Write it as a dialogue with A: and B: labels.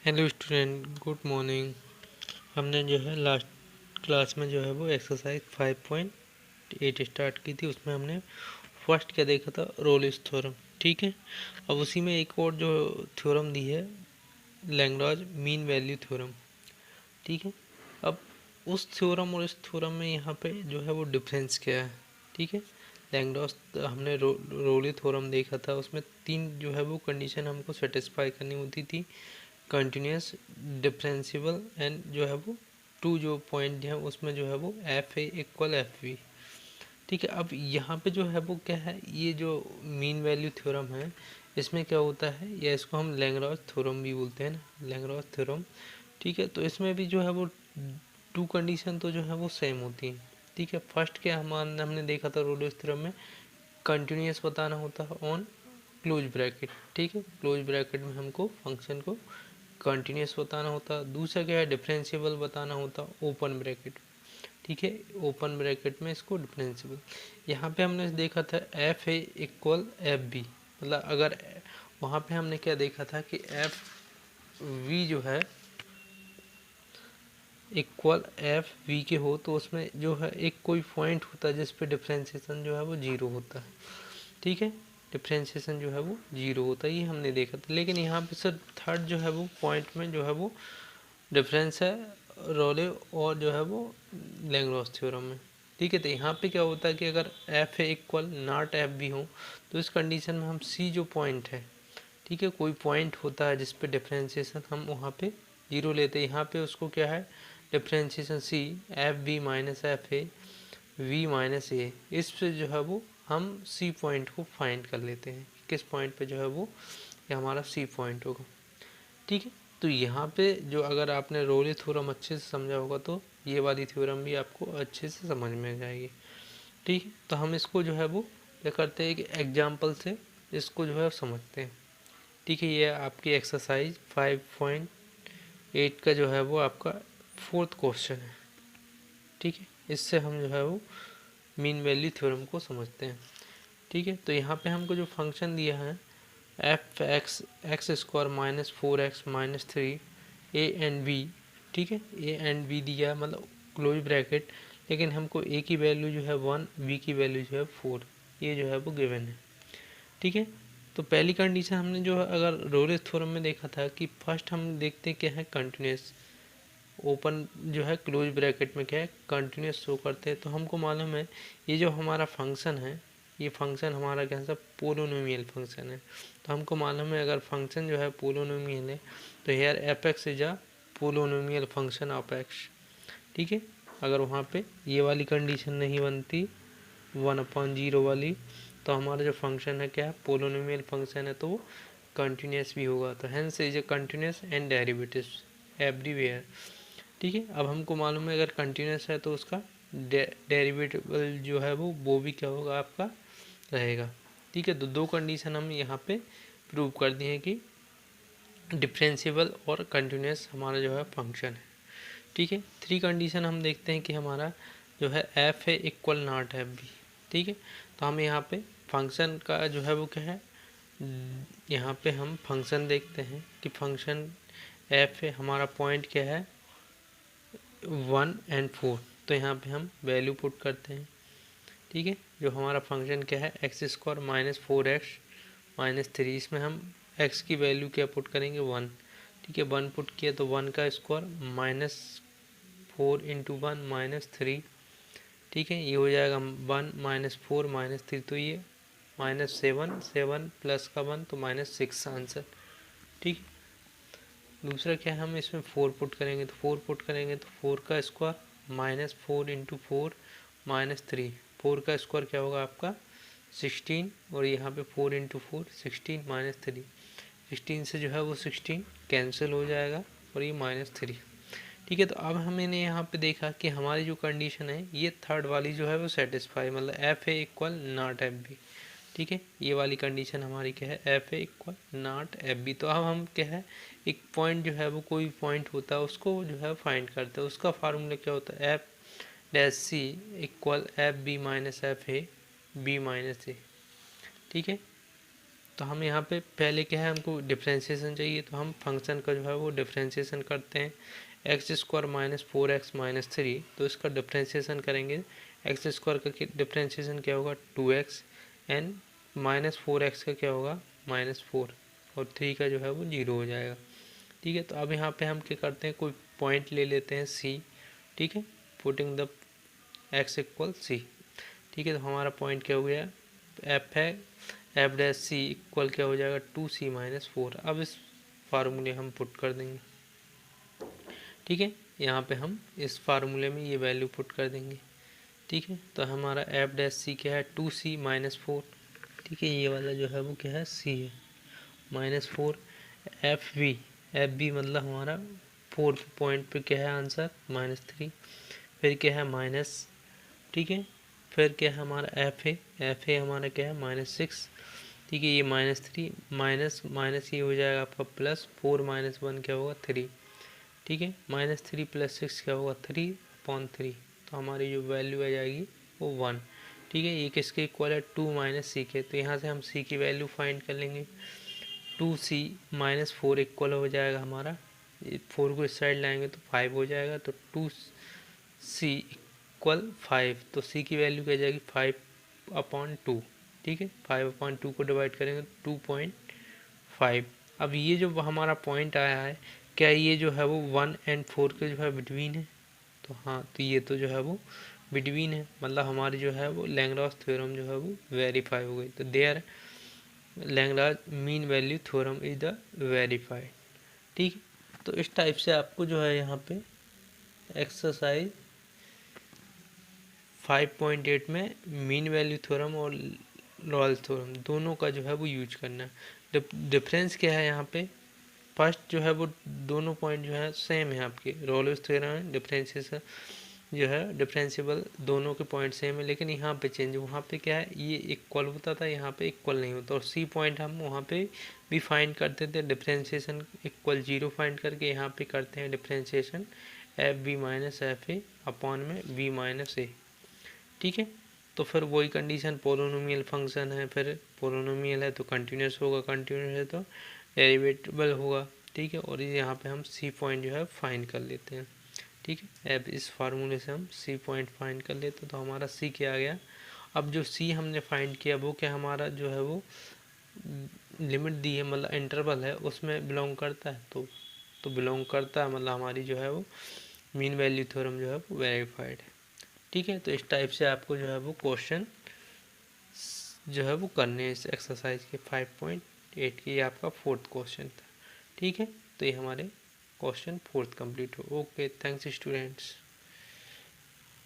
A: Hello student, good morning. हमने जो है लास्ट क्लास में जो है वो एक्सरसाइज 5.8 स्टार्ट की थी। उसमें हमने फर्स्ट क्या देखा था, रोलिस थ्योरम। ठीक है, अब उसी में एक और जो थ्योरम दी है, लैग्रांज मीन वैल्यू थ्योरम। ठीक है, अब उस थ्योरम और इस थ्योरम में यहाँ पे जो है वो डिफरेंस क्या है। ठीक है, लैग्रांज हमने रोली थ्योरम देखा था, उसमें तीन जो है वो कंडीशन हमको सेटिस्फाई करनी होती थी, कंटिन्यूस, डिफरेंशियल एंड जो है वो टू जो पॉइंट है उसमें जो है वो f a equal f v. ठीक है, अब यहाँ पे जो है वो क्या है, ये जो मीन वैल्यू थ्योरम है, इसमें क्या होता है, या इसको हम लैग्रांज थ्योरम भी बोलते हैं ना, लैग्रांज थ्योरम। ठीक है, तो इसमें भी जो है वो टू कंडीशन तो जो है वो सेम होती हैं। ठीक है, फर्स्ट क्या हमने देखा था रोलिस थ्योरम में, कंटिन्यूस बताना होता है ऑन क्लोज ब्रैकेट। ठीक है, क्लोज ब्रैकेट में हमको फंक्शन को कंटिन्यूस बताना होता। दूसरा क्या है, डिफरेंशिएबल बताना होता ओपन ब्रैकेट। ठीक है, ओपन ब्रैकेट में इसको डिफरेंशिएबल। यहाँ पे हमने देखा था f a equal F b, मतलब अगर वहाँ पे हमने क्या देखा था कि एफ वी जो है इक्वल एफ वी के हो, तो उसमें जो है एक कोई पॉइंट होता है जिस पे डिफरेंशिएशन जो है वो जीरो होता है। ठीक है, डिफरेंशिएशन जो है वो जीरो होता है, ये हमने देखा था। लेकिन यहाँ पे सर थर्ड जो है वो पॉइंट में जो है वो डिफरेंस है रोले और जो है वो लैग्रांज थ्योरम में। ठीक है, तो यहाँ पे क्या होता है कि अगर f a equal not f b हो, तो इस कंडीशन में हम सी जो पॉइंट है, ठीक है, कोई पॉइंट होता है जिस पे डिफरेंशिएशन हम वहाँ पे जीरो लेते हैं। यहाँ पे उसको क्या है, differentiation C F B minus F A V minus A, इस पे जो है वो हम सी पॉइंट को फाइंड कर लेते हैं, किस पॉइंट पे जो है वो ये हमारा सी पॉइंट होगा। ठीक है, तो यहाँ पे जो अगर आपने रोली थ्योरम अच्छे से समझा होगा तो ये वाली थ्योरम भी आपको अच्छे से समझ में आ जाएगी। ठीक है, तो हम इसको जो है वो क्या करते हैं कि एग्जाम्पल से इसको जो है समझते हैं। ठीक है, ये आपकी एक्सरसाइज 5.8 का जो है वो आपका फोर्थ क्वेश्चन है। ठीक है, इससे हम जो है वो मीन वैल्यू थ्योरम को समझते हैं। ठीक है, तो यहाँ पे हमको जो फंक्शन दिया है f x x square minus 4x minus 3 a and b. ठीक है, ए एंड बी दिया मतलब क्लोज ब्रैकेट, लेकिन हमको ए की वैल्यू जो है 1, बी की वैल्यू जो है 4, ये जो है वो गिवन है। ठीक है, तो पहली कंडीशन हमने जो है अगर रोलिस थ्योरम में देखा था कि फर्स्ट हम देखते हैं क्या है, कंटिन्यूस, ओपन जो है क्लोज ब्रैकेट में क्या है, कंटिन्यूस शो करते हैं। तो हमको मालूम है ये जो हमारा फंक्शन है, ये फंक्शन हमारा क्या है, पोलोनोमियल फंक्शन है। तो हमको मालूम है अगर फंक्शन जो है पोलोनोमियल है तो here f x is a polynomial function of x. ठीक है, अगर वहाँ पे ये वाली कंडीशन नहीं बनती 1/0 वाली, तो हमारा जो फंक्शन है क्या है, पोलोनोमियल फंक्शन है, तो वो कंटिन्यूस भी होगा। तो hence is a continuous and derivatives everywhere. ठीक है, अब हमको मालूम है अगर कंटिन्यूस है तो उसका डेरिवेटिव जो है वो भी क्या होगा, आपका रहेगा। ठीक है, तो दो कंडीशन हम यहाँ पे प्रूव कर दिए हैं कि डिफरेंशिएबल और कंटिन्यूस हमारा जो है फंक्शन है। ठीक है, थ्री कंडीशन हम देखते हैं कि हमारा जो है एफ है इक्वल नॉट एफ बी। ठीक है, तो हम यहाँ पे फंक्शन का जो है वो क्या है, यहाँ पे हम फंक्शन देखते हैं कि फंक्शन एफ है, हमारा पॉइंट क्या है 1 एंड 4, तो यहाँ पे हम वैल्यू पुट करते हैं। ठीक है, जो हमारा फंक्शन क्या है x square minus 4x minus 3, इसमें हम x की वैल्यू क्या पुट करेंगे 1। ठीक है, 1 पुट किया तो 1 का स्क्वायर माइनस 4 इंटू 1 माइनस 3। ठीक है, ये हो जाएगा 1 माइनस 4 माइनस 3, तो ये माइनस 7, 7 प्लस का 1 तो माइनस 6 आंसर। ठीक, दूसरा क्या है, हम इसमें 4 पुट करेंगे, तो 4 पुट करेंगे तो 4 का स्क्वायर माइनस 4 इंटू 4 माइनस 3, 4 का स्क्वायर क्या होगा आपका 16, और यहाँ पे 4 इंटू 4 16 माइनस 3, 16 से जो है वो 16 कैंसिल हो जाएगा और ये माइनस 3। ठीक है, तो अब हमने यहाँ पे देखा कि हमारी जो कंडीशन है ये थर्ड वाली जो है वो सेटिस्फाई, मतलब f a equal not f b. ठीक है, ये वाली कंडीशन हमारी क्या है, f a equal not f b. तो अब हम क्या है, एक पॉइंट जो है वो कोई पॉइंट होता है उसको जो है फाइंड करते हैं, उसका फार्मूला क्या होता है, F dash C equal F B minus F A B minus ए। ठीक है, तो हम यहाँ पे पहले क्या है, हमको डिफ्रेंशिएशन चाहिए, तो हम फंक्शन का जो है वो डिफ्रेंशिएशन करते हैं। X square minus 4x minus 3, तो इसका डिफ्रेंशिएशन करेंगे। एक्स स्क्वायर का डिफ्रेंशिएशन क्या होगा 2x, एंड माइनस 4x का क्या होगा -4, और 3 का जो है वो 0 हो जाएगा। ठीक है, तो अब यहाँ पे हम क्या करते हैं, कोई पॉइंट ले लेते हैं C। ठीक है, putting the x equal C। ठीक है, तो हमारा पॉइंट क्या हो गया, F है, एफ डैश सी इक्वल क्या हो जाएगा 2c माइनस 4। अब इस फार्मूले हम पुट कर देंगे। ठीक है, यहाँ पे हम इस फार्मूले में ये वैल्यू पुट कर देंगे। ठीक है, तो हमारा एफ डैश सी क्या है 2c माइनस 4। ठीक है, ये वाला जो है वो क्या है c है -4। एफ बी मतलब हमारा 4th पॉइंट पे क्या है आंसर -3, फिर क्या है माइनस। ठीक है, फिर क्या है हमारा एफ है हमारा क्या है -6। ठीक है, ये -3 माइनस माइनस ये हो जाएगा आपका प्लस 4 - 1 क्या होगा 3। ठीक है, -3 + 6 क्या होगा 3/3, तो हमारी जो वैल्यू आ जाएगी वो 1। ठीक है, ये किसके इक्वल है 2 - c के, तो यहाँ से हम c की वैल्यू फाइंड कर लेंगे। 2c - 4 इक्वल हो जाएगा हमारा, 4 को इस साइड लाएंगे तो 5 हो जाएगा, तो 2c इक्वल 5, तो c की वैल्यू क्या जाएगी 5/2। ठीक है, 5/2 को डिवाइड करेंगे 2.5। अब ये जो हमारा पॉइंट आया है, क्या ये जो है वो 1 और 4 के जो है बिटवीन है, तो हाँ, तो ये तो जो है वो बिटवीन है, मतलब हमारी जो है वो लैग्रांज थ्योरम जो है वो वेरीफाई हो गई। तो there Lagrange mean value theorem is the verified. ठीक है, तो इस टाइप से आपको जो है यहाँ पे एक्सरसाइज 5.8 में मीन वैल्यू थ्योरम और रॉल्स थ्योरम दोनों का जो है वो यूज करना है। डिफरेंस क्या है यहाँ पे, फर्स्ट जो है वो दोनों पॉइंट जो है सेम है आपके, रॉल्स थ्योरम डिफरेंशिएशन जो है डिफरेंशिएबल, दोनों के पॉइंट सेम है, लेकिन यहाँ पे चेंज, वहाँ पे क्या है ये इक्वल होता था, यहाँ पे इक्वल नहीं होता। और सी पॉइंट हम वहाँ पे भी फाइंड करते थे डिफरेंशिएशन इक्वल 0 फाइंड करके, यहाँ पे करते हैं differentiation f B minus F a upon में बी माइनस ए। ठीक है, तो फिर वही कंडीशन, पोलिनोमियल फंक्शन है, फिर पोलिनोमियल है तो कंटिन्यूस होगा, कंटिन्यूस है तो डेरिवेटिबल होगा। ठीक है, और यहाँ पे हम सी पॉइंट जो है फाइंड कर लेते हैं। ठीक है, अब इस फार्मूले से हम सी पॉइंट फाइंड कर लेते हैं, तो हमारा सी क्या आ गया। अब जो सी हमने फाइंड किया वो क्या हमारा जो है वो लिमिट दी है, मतलब इंटरवल है उसमें बिलोंग करता है, तो बिलोंग करता है, मतलब हमारी जो है वो मीन वैल्यू थ्योरम जो है वो वेरीफाइड है। ठीक है, तो इस टाइप से आपको जो है वो क्वेश्चन जो है वो करने हैं इस एक्सरसाइज के 5.8 की। ये आपका 4th क्वेश्चन था। ठीक है, तो ये हमारे क्वेश्चन 4th कंप्लीट हो। Okay, thanks students.